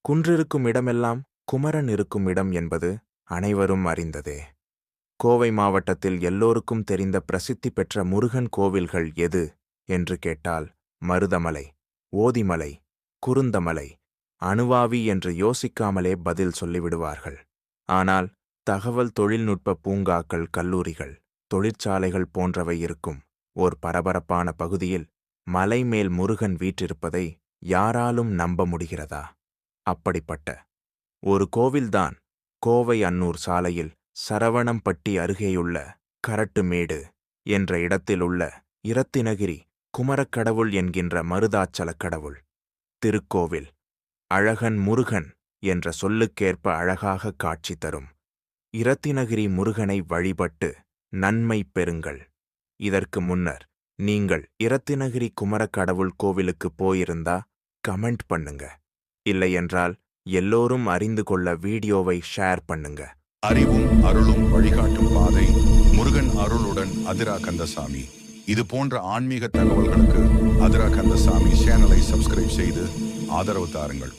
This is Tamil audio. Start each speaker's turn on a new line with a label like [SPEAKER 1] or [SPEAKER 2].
[SPEAKER 1] குன்றிருக்கும் இடமெல்லாம் குமரன் இருக்கும் இடம் என்பது அனைவரும் அறிந்ததே. கோவை மாவட்டத்தில் எல்லோருக்கும் தெரிந்த பிரசித்தி பெற்ற முருகன் கோவில்கள் எது என்று கேட்டால் மருதமலை, ஓதிமலை, குருந்தமலை, அணுவாவி என்று யோசிக்காமலே பதில் சொல்லிவிடுவார்கள். ஆனால் தகவல் தொழில்நுட்ப பூங்காக்கள், கல்லூரிகள், தொழிற்சாலைகள் போன்றவை இருக்கும் ஓர் பரபரப்பான பகுதியில் மலை மேல் முருகன் வீற்றிருப்பதை யாராலும் நம்ப முடிகிறதா? அப்படிப்பட்ட ஒரு கோவில்தான் கோவை அன்னூர் சாலையில் சரவணம்பட்டி அருகேயுள்ள கரட்டுமேடு என்ற இடத்தில் உள்ள இரத்தினகிரி குமரக்கடவுள் என்கின்ற மருதாச்சலக் கடவுள் திருக்கோவில். அழகன் முருகன் என்ற சொல்லுக்கேற்ப அழகாக காட்சி தரும் இரத்தினகிரி முருகனை வழிபட்டு நன்மை பெறுங்கள். இதற்கு முன்னர் நீங்கள் இரத்தினகிரி குமரக்கடவுள் கோவிலுக்கு போயிருந்தா கமெண்ட் பண்ணுங்க. இல்லையென்றால் எல்லோரும் அறிந்து கொள்ள வீடியோவை ஷேர் பண்ணுங்க.
[SPEAKER 2] அறிவும் அருளும் வழிகாட்டும் பாதை முருகன் அருளுடன் அதிரா கந்தசாமி. இது போன்ற ஆன்மீக தகவல்களுக்கு அதிரா கந்தசாமி சேனலை சப்ஸ்கிரைப் செய்து ஆதரவு தாருங்கள்.